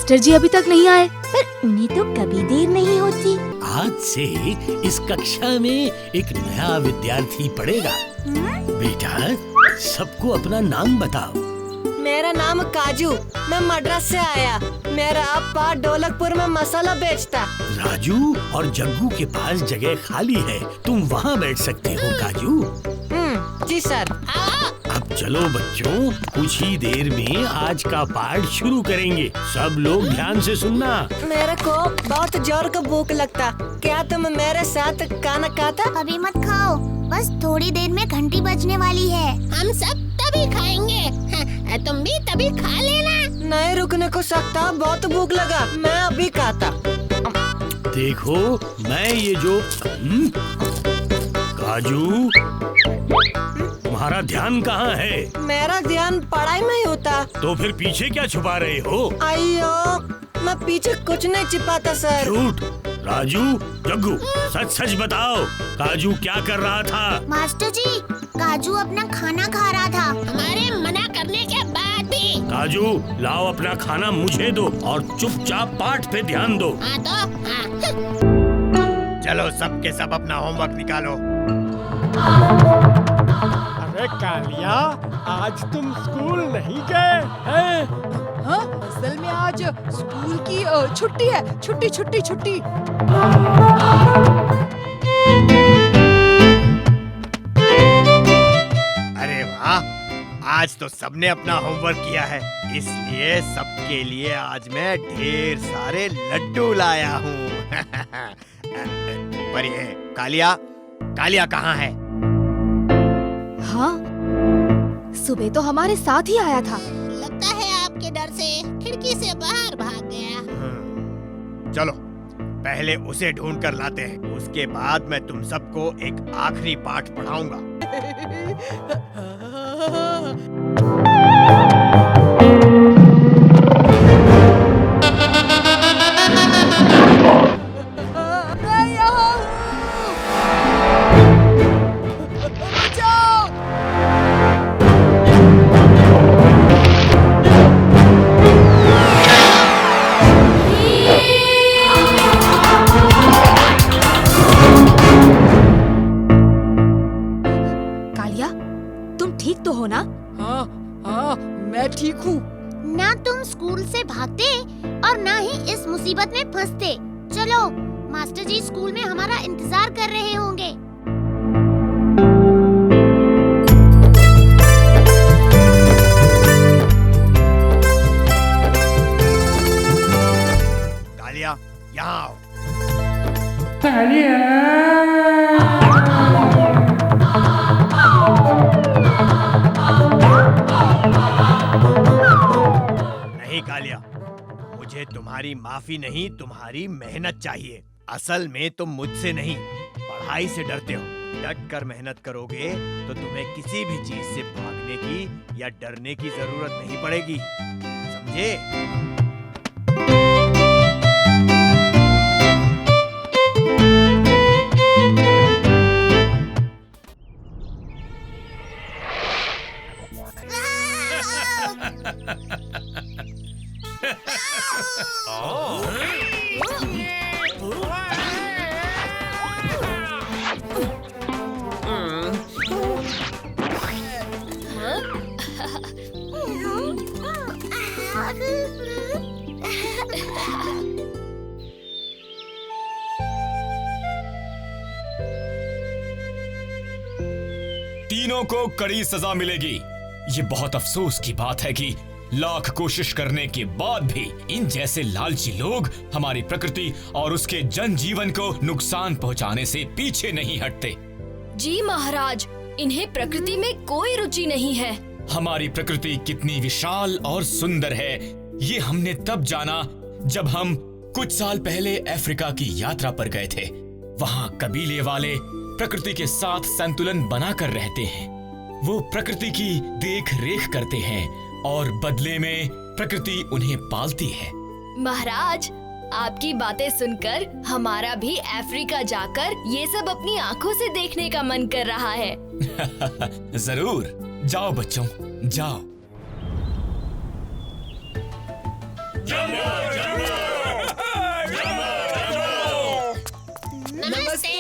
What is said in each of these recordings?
Master जी अभी तक नहीं आए। पर उन्हें तो कभी देर नहीं होती। आज से इस कक्षा में एक नया विद्यार्थी पढ़ेगा। बेटा, सबको अपना नाम बताओ। मेरा नाम काजू, मैं मद्रास से आया। मेरा अप्पा ढोलकपुर में मसाला बेचता। राजू और जग्गू के पास जगह खाली है, तुम वहाँ बैठ सकते हो काजू। जी सर। अब चलो बच्चों, कुछ ही देर में आज का पाठ शुरू करेंगे। सब लोग ध्यान से सुनना। मेरे को बहुत जोर का भूख लगता, क्या तुम मेरे साथ खाना खाता? अभी मत खाओ, बस थोड़ी देर में घंटी बजने वाली है। हम सब तभी खाएंगे, तुम भी तभी खा लेना। नहीं रुकने को सकता, बहुत भूख लगा, मैं अभी खाता। देखो, मैं ये जो काजू, तुम्हारा ध्यान कहाँ है? मेरा ध्यान पढ़ाई में ही होता। तो फिर पीछे क्या छुपा रहे हो? अयो, मैं पीछे कुछ नहीं छिपाता सर। झूठ। राजू, जग्गू, सच सच बताओ, काजू क्या कर रहा था? मास्टर जी, काजू अपना खाना खा रहा था। हमारे मना करने के बाद भी। काजू, लाओ अपना खाना मुझे दो और चुपचाप पाठ पे ध्यान दो। हाँ तो हाँ। चलो सब के सब अपना होमवर्क निकालो। अरे कालिया, आज तुम स्कूल नहीं गए हैं? हाँ, असल में आज स्कूल की छुट्टी है। छुट्टी छुट्टी छुट्टी। अरे वाह, आज तो सबने अपना होमवर्क किया है, इसलिए सबके लिए आज मैं ढेर सारे लड्डू लाया हूँ। पर ये कालिया, कालिया कहाँ है? हाँ, सुबह तो हमारे साथ ही आया था। लगता है आपके डर से खिड़की से बाहर भाग गया। चलो पहले उसे ढूंढ कर लाते हैं, उसके बाद मैं तुम सबको एक आखिरी पाठ पढ़ाऊंगा। ठीक तो हो ना? हाँ हाँ, मैं ठीक हूँ। ना तुम स्कूल से भागते और ना ही इस मुसीबत में फंसते। चलो, मास्टर जी स्कूल में हमारा इंतजार कर रहे होंगे। कालिया, यहाँ आओ। नहीं कालिया, मुझे तुम्हारी माफी नहीं, तुम्हारी मेहनत चाहिए। असल में तुम मुझसे नहीं, पढ़ाई से डरते हो। डट कर मेहनत करोगे तो तुम्हें किसी भी चीज से भागने की या डरने की जरूरत नहीं पड़ेगी, समझे? तीनों को कड़ी सजा मिलेगी। ये बहुत अफसोस की बात है कि लाख कोशिश करने के बाद भी इन जैसे लालची लोग हमारी प्रकृति और उसके जनजीवन को नुकसान पहुंचाने से पीछे नहीं हटते। जी महाराज, इन्हें प्रकृति में कोई रुचि नहीं है। हमारी प्रकृति कितनी विशाल और सुंदर है, ये हमने तब जाना जब हम कुछ साल पहले अफ्रीका की यात्रा पर गए थे। वहाँ कबीले वाले प्रकृति के साथ संतुलन बनाकर रहते हैं। वो प्रकृति की देख रेख करते हैं और बदले में प्रकृति उन्हें पालती है। महाराज, आपकी बातें सुनकर हमारा भी अफ्रीका जाकर ये सब अपनी आंखों से देखने का मन कर रहा है। जरूर, जाओ बच्चों, जाओ। नमस्ते।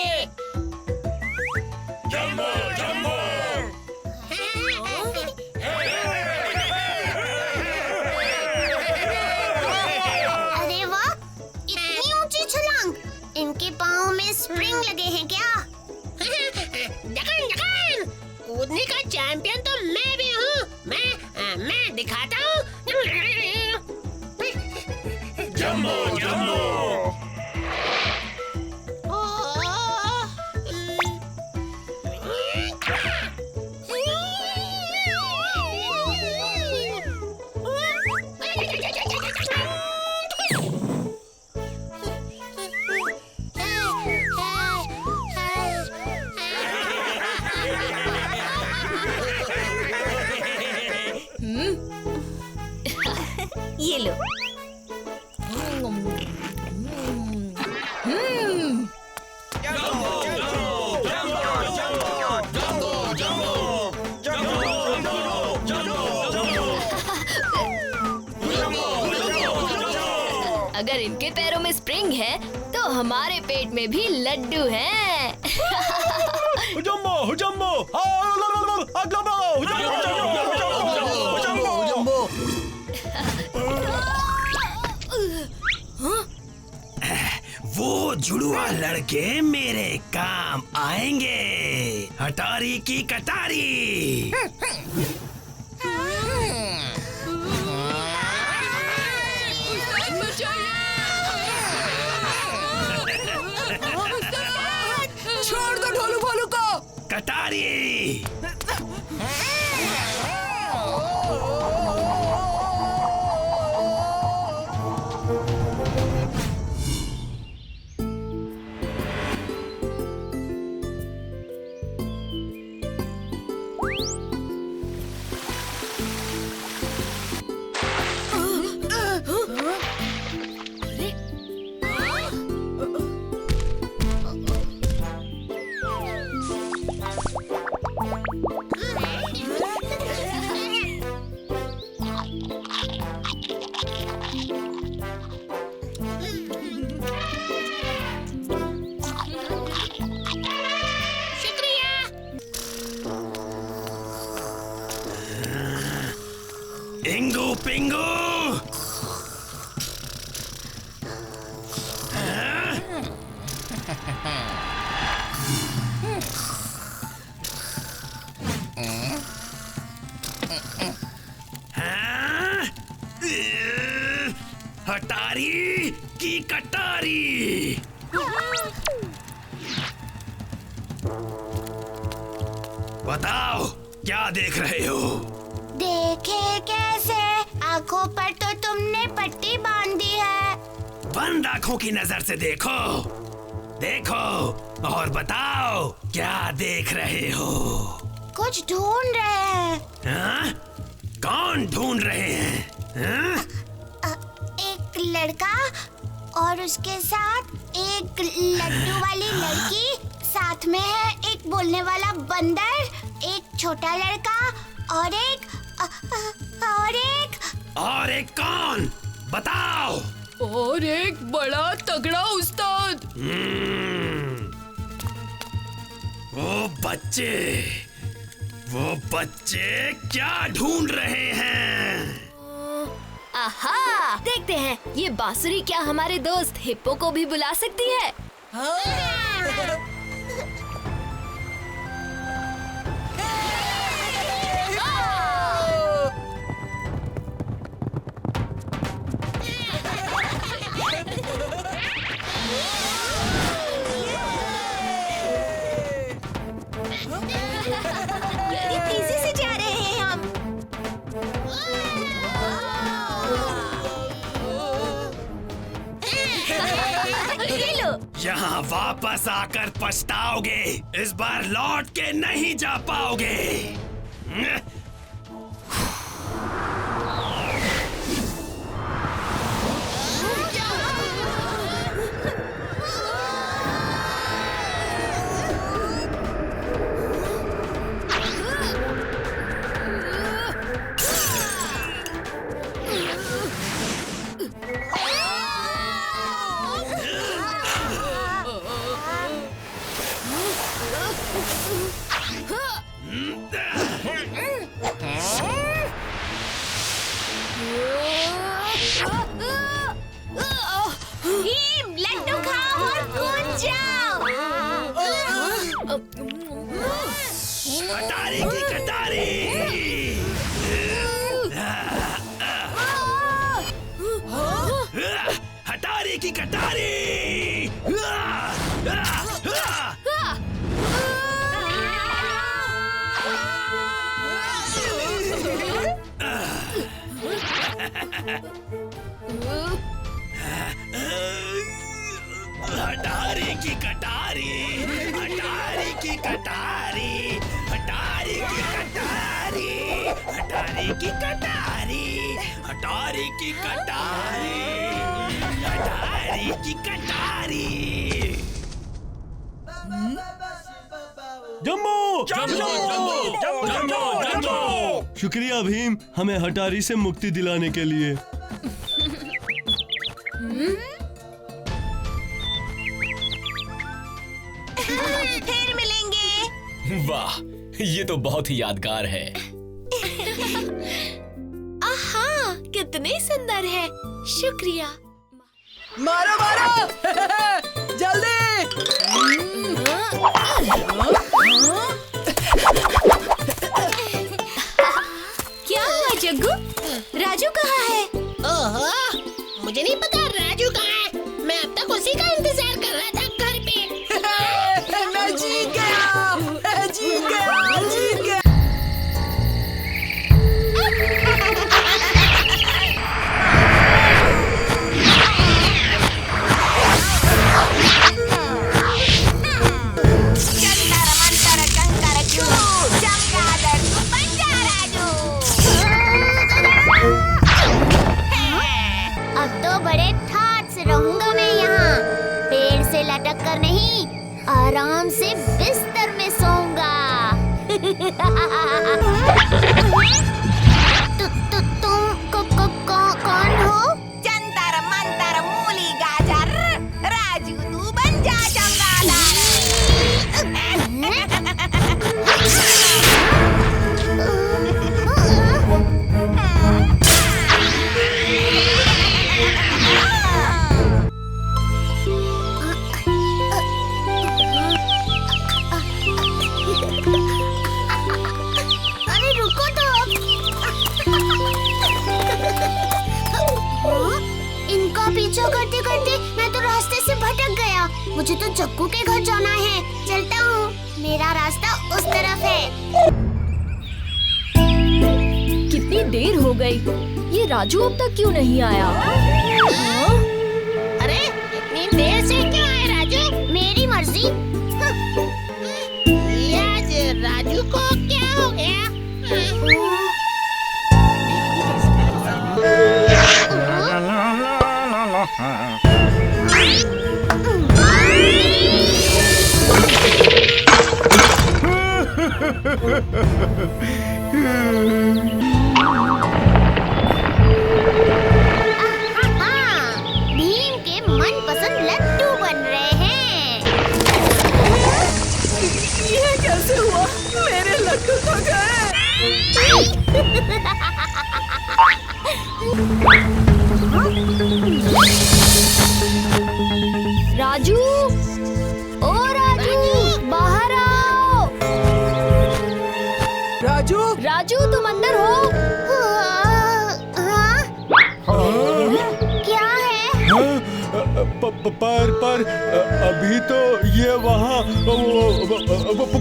अरे वाह, इतनी ऊंची छलांग! इनके पाँव में स्प्रिंग लगे हैं क्या? जगन जगन, कूदने का चैंपियन तो मैं भी हूँ। मैं दिखाता हूँ। Jumbo jumbo. ये लो। अगर इनके पैरों में स्प्रिंग है तो हमारे पेट में भी लड्डू हैं। हुजम्बो हुजम्बो वो जुड़वा लड़के मेरे काम आएंगे। हटारी की कटारी। छोड़ दो ढोलू भोलू को। कटारी। इंगू पिंगू। हटारी की कटारी। बताओ क्या देख रहे हो? देखे कैसे? आँखों पर तो तुमने पट्टी बांध दी है। बंद आंखों की नजर से देखो। देखो और बताओ क्या देख रहे हो? कुछ ढूंढ रहे हैं। हाँ? कौन ढूंढ रहे हैं? हाँ? एक लड़का और उसके साथ एक लड्डू वाली लड़की, साथ में है एक बोलने वाला बंदर, एक छोटा लड़का और एक कौन? बताओ। और एक बड़ा तगड़ा उस्ताद। वो बच्चे क्या ढूंढ रहे हैं? आहा, देखते हैं ये बांसुरी क्या हमारे दोस्त हिप्पो को भी बुला सकती है। तेजी से जा रहे हैं हम। ये लो। यहाँ वापस आकर पछताओगे। इस बार लौट के नहीं जा पाओगे। जाओ। कटारी की कटारी। हटारी की कटारी। हटारी की कटारी। हटारी की कटारी। हटारी की कटारी। हटारी की कटारी। हटारी की कटारी। हटारी की कटारी। जम्बो जम्बो जम्बो जम्बो जम्बो। शुक्रिया भीम, हमें हटारी से मुक्ति दिलाने के लिए। फिर मिलेंगे। वाह, ये तो बहुत ही यादगार है। आहा, कितने सुंदर है। शुक्रिया। मारो मारो जल्दी। क्या हुआ जग्गू? राजू कहाँ है? ओहो, मुझे नहीं पता राजू कहाँ है। मैं अब तक उसी का इंतजार कर रहा था घर पे। मैं जीत गया, जीत गया, जीत गया। जंतर मंतर कंकर क्यों चमगादड़ तू बन जा राजू। अब तो बड़े ठाट से रहूंगा मैं यहाँ। पेड़ से लटक कर नहीं, आराम से बिस्तर में सोऊंगा। तुम कौन हो? जंतर मंतर मूली गाजर राजू तू बन जा चमगादड़। अरे रुको तो। इनका पीछा करते करते मैं तो रास्ते से भटक गया। मुझे तो जग्गू के घर जाना है। चलता हूँ, मेरा रास्ता उस तरफ है। कितनी देर हो गई, ये राजू अब तक क्यों नहीं आया? अरे इतनी देर से क्यों आए राजू? मेरी मर्जी। ये आज राजू को क्या हो गया? भीम के मनपसंद लड्डू बन रहे हैं। ये कैसे हुआ? मेरे लड्डू तो गए। राजू, ओ राजू, बाहर आओ। राजू, राजू तुम अंदर हो? क्या है? पर अभी तो ये वहाँ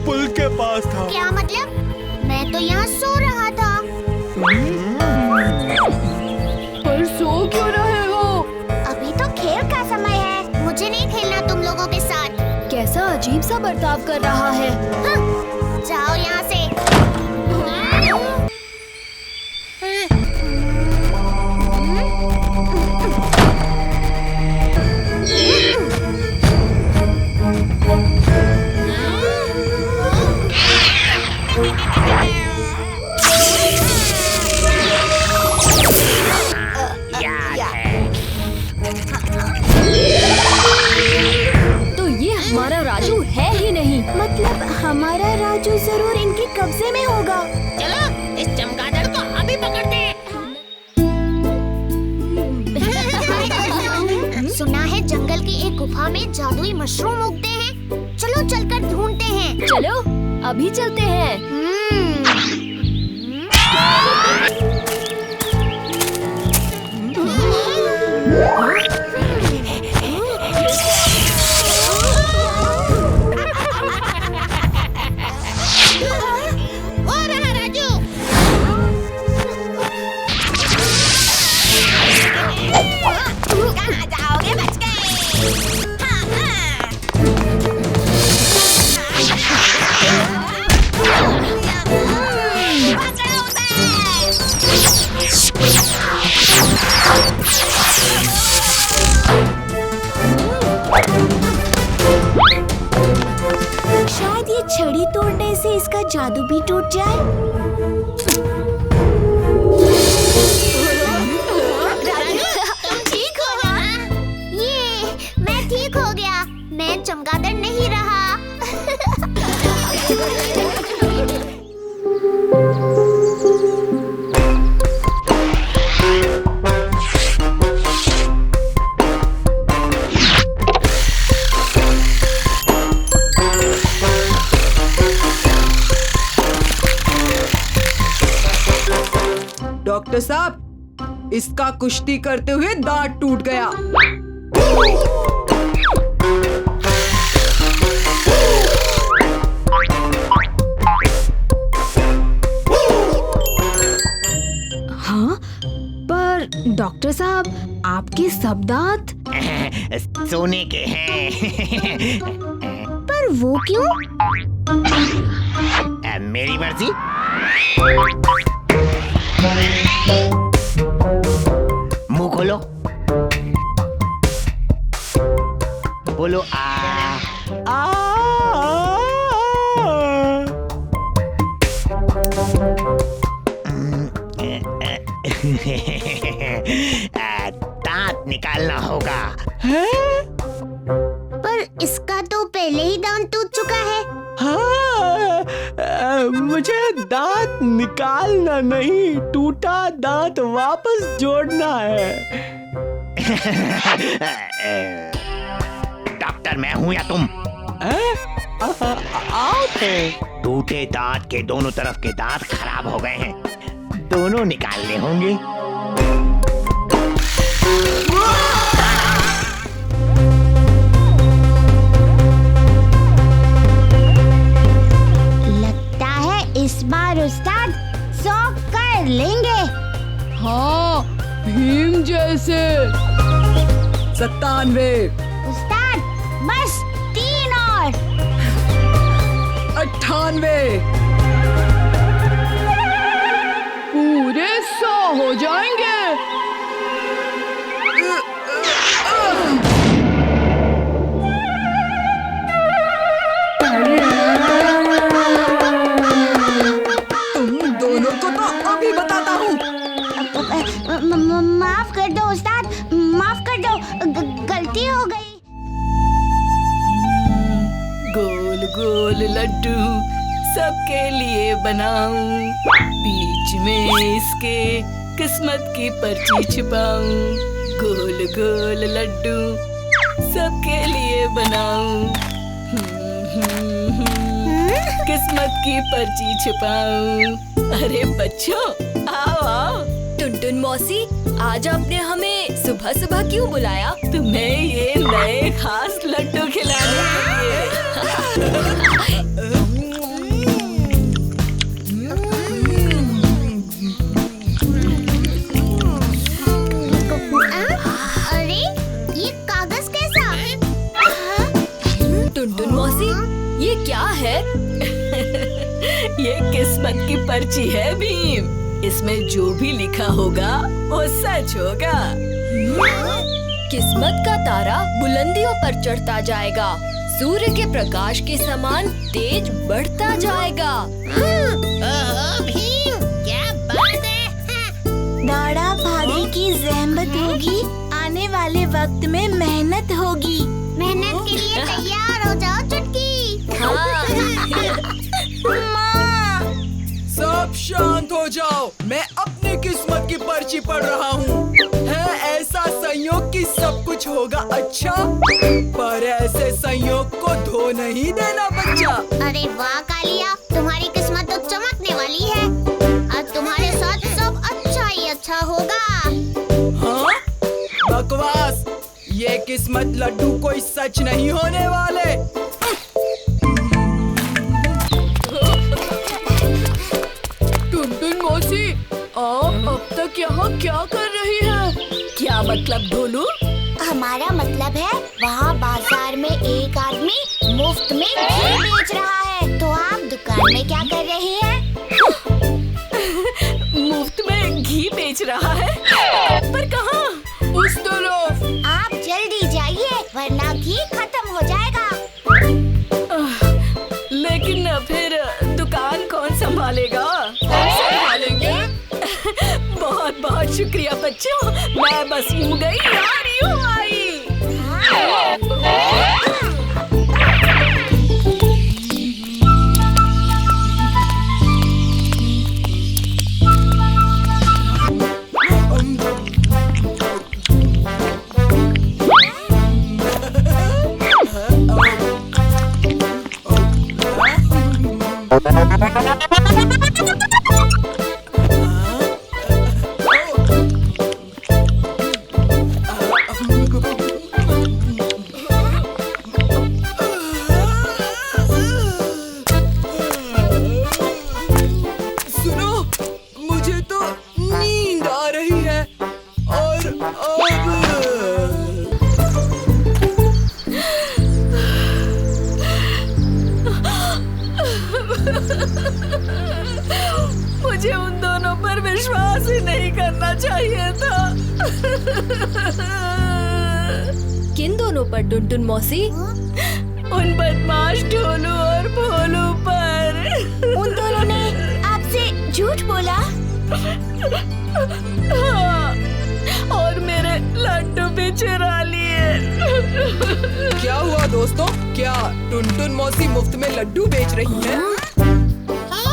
पुल के पास था। क्या मतलब? मैं तो यहाँ सो रहा था। पर सो क्यों रहे हो? अभी तो खेल का समय है। मुझे नहीं खेलना तुम लोगों के साथ। कैसा अजीब सा बर्ताव कर रहा है। जाओ यहाँ से। तो ये हमारा राजू है ही नहीं। मतलब हमारा राजू जरूर इनके कब्जे में होगा। चलो इस चमगादड़ को अभी पकड़ते हैं। सुना है जंगल की एक गुफा में जादुई मशरूम उगते हैं। चलो चलकर ढूंढते हैं। चलो अभी चलते हैं। कहाँ जाओगे? बच गए। पकड़ो उसे। शायद ये छड़ी तोड़ने से इसका जादू भी टूट जाए। मैं चमगादड़ नहीं रहा। डॉक्टर साहब, इसका कुश्ती करते हुए दांत टूट गया। हाँ, पर डॉक्टर साहब आपके सब दांत सोने के हैं। पर वो क्यों? मेरी मर्जी। मुंह खोलो, बोलो आ। दांत निकालना होगा। पर इसका तो पहले ही दांत टूट चुका है। हाँ, मुझे दांत निकालना नहीं, टूटा दांत वापस जोड़ना है। डॉक्टर मैं हूँ या तुम? आप हैं। टूटे दांत के दोनों तरफ के दांत खराब हो गए हैं, दोनों निकालने होंगे। लगता है इस बार उस्ताद 100 कर लेंगे। हाँ, भीम जैसे। 97। उस्ताद बस 3 और। 98। पूरे 100 हो जाएंगे। तुम दोनों को तो अभी बताता हूँ। माफ कर दो उस्ताद, माफ कर दो, गलती हो गई। गोल गोल लड्डू सबके लिए बनाऊं, बीच में इसके किस्मत की पर्ची छिपाऊं। गोल गोल लड्डू सबके लिए बनाऊं, किस्मत की पर्ची छिपाऊं। अरे बच्चों आओ आओ। टुनटुन मौसी, आज आपने हमें सुबह सुबह क्यों बुलाया? तुम्हें ये नए खास लड्डू खिलाने के लिए। अरे ये कागज कैसा? टुनटुन मौसी, ये क्या है? ये किस्मत की पर्ची है भीम, इसमें जो भी लिखा होगा वो सच होगा। किस्मत का तारा बुलंदियों पर चढ़ता जाएगा, सूर्य के प्रकाश के समान तेज बढ़ता जाएगा। ओहो भीम, क्या बात है। दौड़ा भागे की ज़हमत होगी, आने वाले वक्त में मेहनत होगी। मेहनत के लिए तैयार हो जाओ चुटकी। सब शांत हो जाओ, मैं अपनी किस्मत की पर्ची पढ़ रहा हूँ। है ऐसा संयोग कि सब कुछ आज होगा अच्छा, पर ऐसे संयोग को धो नहीं देना बच्चा। अरे वाह कालिया, तुम्हारी किस्मत तो चमकने वाली है। आज तुम्हारे साथ सब अच्छा ही अच्छा होगा। हाँ? बकवास, ये किस्मत लड्डू कोई सच नहीं होने वाले। टुनटुन मौसी, आप अब तक यहाँ क्या कर रही है? क्या मतलब ढोलू? हमारा मतलब है वहाँ बाजार में एक आदमी मुफ्त में घी बेच रहा है, तो आप दुकान में क्या कर रही हैं? मुफ्त में घी बेच रहा है? पर कहाँ? उस तरफ। आप जल्दी जाइए वरना घी खत्म हो जाएगा। लेकिन फिर दुकान कौन संभालेगा? बहुत बहुत शुक्रिया बच्चों, मैं बस यूं गई यार यूं आई। मुझे उन दोनों पर विश्वास ही नहीं करना चाहिए था। किन दोनों पर टुनटुन मौसी? उन बदमाश ढोलू और भोलू पर। उन दोनों ने आपसे झूठ बोला? हाँ, और मेरे लड्डू भी चुरा लिए। क्या हुआ दोस्तों, क्या टुनटुन मौसी मुफ्त में लड्डू बेच रही है?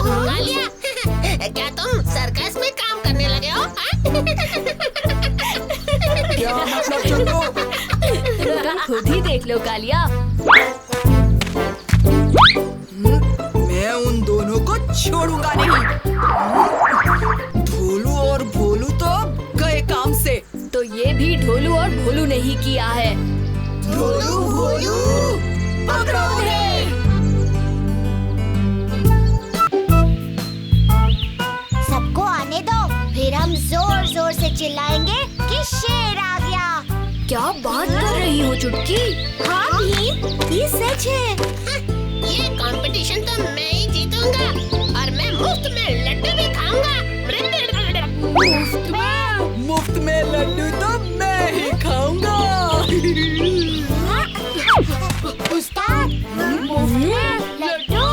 कालिया, क्या तुम सर्कस में काम करने लगे हो? क्या मतलब चंदू? तुम खुद ही देख लो कालिया। मैं उन दोनों को छोड़ूंगा नहीं। ढोलू और भोलू तो गए काम से। तो ये भी ढोलू और भोलू ने ही किया है। ढोलू भोलू पकड़ो उन्हें। सबको आने दो, फिर हम जोर जोर से चिल्लाएंगे कि शेर आ गया। क्या बात कर रही हो चुटकी? हाँ भीम, ये सच है। ये कंपटीशन तो मैं ही जीतूंगा और मैं मुफ्त में लड्डू भी खाऊंगा। मुफ्त में लड्डू तो मैं ही खाऊंगा। उस्ताद, मुफ्त में लड्डू।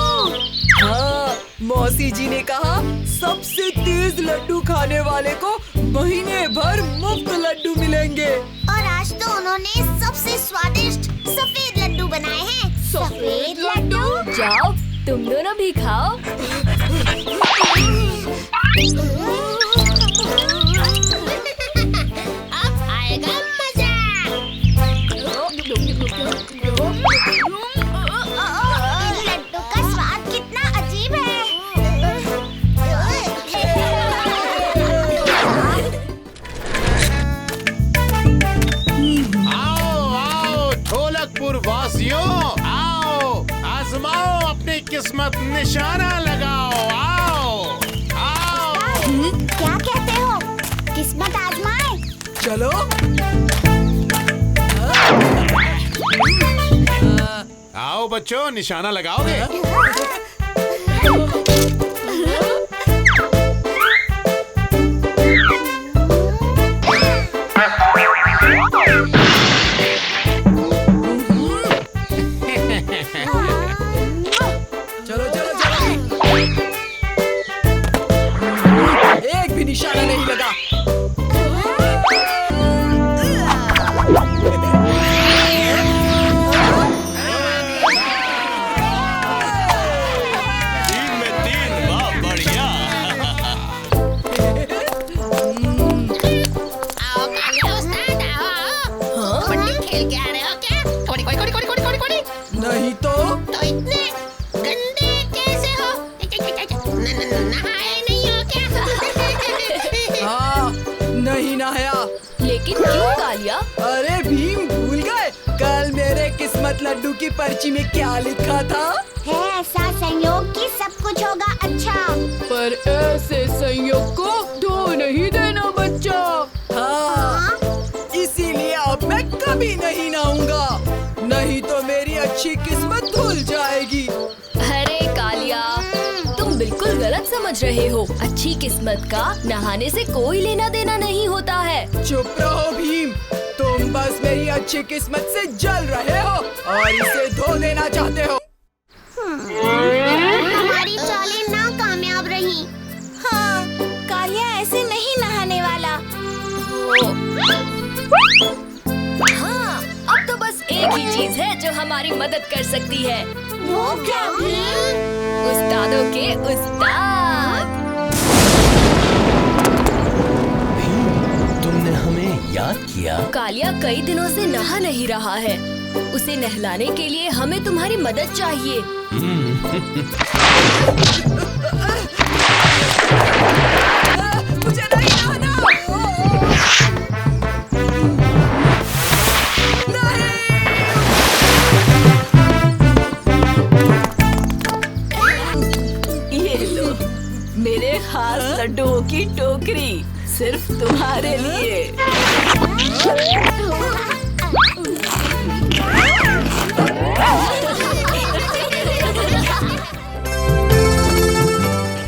हाँ, मौसी जी ने कहा सबसे तेज लड्डू खाने वाले को महीने भर मुफ्त लड्डू मिलेंगे। और आज तो उन्होंने सबसे स्वादिष्ट सफेद लड्डू बनाए हैं। सफेद लड्डू? जाओ, तुम दोनों भी खाओ। अब आएगा मजा। लड्डू का स्वाद कितना अजीब है। ढोलकपुर वासियों, आओ आजमाओ अपनी किस्मत, निशाना लगाओ। आओ आओ। क्या कहते हो, किस्मत आजमाए? चलो। आओ बच्चों, निशाना लगाओगे? चलो चलो चलो। एक भी निशाना नहीं लगा। नहीं तो इतने गंदे कैसे हो? नहाए नहीं हो क्या? हाँ, नहीं नहाया। लेकिन क्यों कालिया? अरे भीम, भूल गए कल मेरे किस्मत लड्डू की पर्ची में क्या लिखा था? है ऐसा संयोग कि सब कुछ होगा अच्छा। पर ऐसे संयोग को धो नहीं देना बच्चा। हाँ, इसीलिए अब मैं कभी नहीं नहाऊंगा, नहीं तो मेरी अच्छी किस्मत धुल जाएगी। अरे कालिया, तुम बिल्कुल गलत समझ रहे हो। अच्छी किस्मत का नहाने से कोई लेना देना नहीं होता है। चुप रहो भीम, तुम बस मेरी अच्छी किस्मत से जल रहे हो और इसे धो देना चाहते हो। हमारी चालें नाकामयाब रही। हाँ, कालिया ऐसे नहीं नहाने वाला। हाँ, अब तो बस एक ही चीज है जो हमारी मदद कर सकती है। वो क्या? उस्तादों के उस्ताद। तुमने हमें याद किया? कालिया कई दिनों से नहा नहीं रहा है। उसे नहलाने के लिए हमें तुम्हारी मदद चाहिए। मुझे नहीं नहाना। ये लो मेरे खास लड्डुओं की टोकरी, सिर्फ तुम्हारे लिए।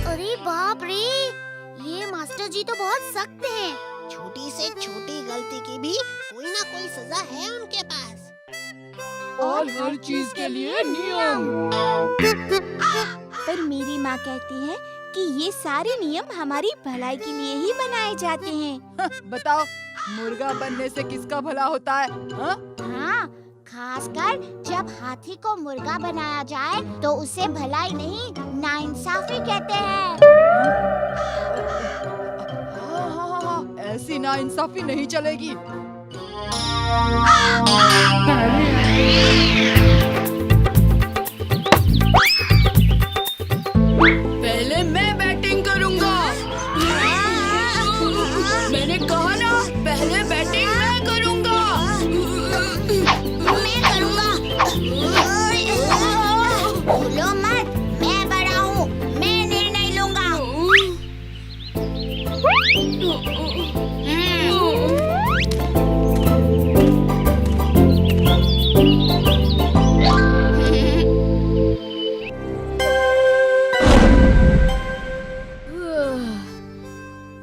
अरे बाप रे, ये मास्टर जी तो बहुत सख्त हैं। छोटी से छोटी गलती की भी कोई ना कोई सजा है उनके पास। और हर चीज के लिए नियम। पर मेरी माँ कहती है कि ये सारे नियम हमारी भलाई के लिए ही बनाए जाते हैं। बताओ, मुर्गा बनने से किसका भला होता है? हाँ, खासकर जब हाथी को मुर्गा बनाया जाए तो उसे भलाई नहीं, नाइंसाफी कहते हैं। हाँ, ऐसी नाइंसाफी नहीं चलेगी। पहले मैं बैटिंग करूंगा। मैंने कहा ना, पहले बैटिंग मैं करूंगा। मैं करूंगा। भूलो मत, मैं बड़ा हूँ, मैं निर्णय लूंगा।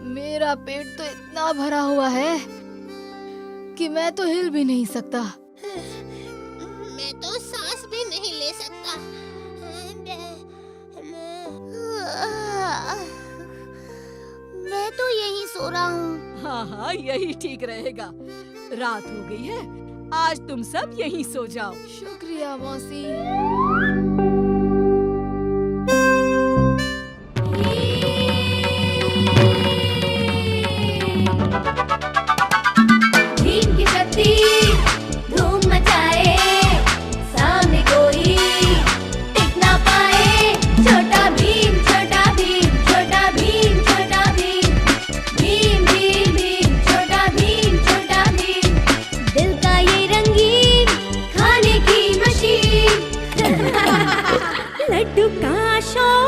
मेरा पेट तो इतना भरा हुआ है कि मैं तो हिल भी नहीं सकता। मैं तो सांस भी नहीं ले सकता। मैं तो यही सो रहा हूँ। हाँ हाँ, यही ठीक रहेगा। रात हो गई है, आज तुम सब यहीं सो जाओ। शुक्रिया मौसी। भीम की शक्ति धूम मचाए, सामने कोई टिक ना पाए। छोटा भीम, छोटा भीम, छोटा भीम, छोटा भीम, भीम भीम भीम, छोटा भीम, छोटा भीम। दिल का ये रंगीन खाने की मशीन, लड्डू का शौक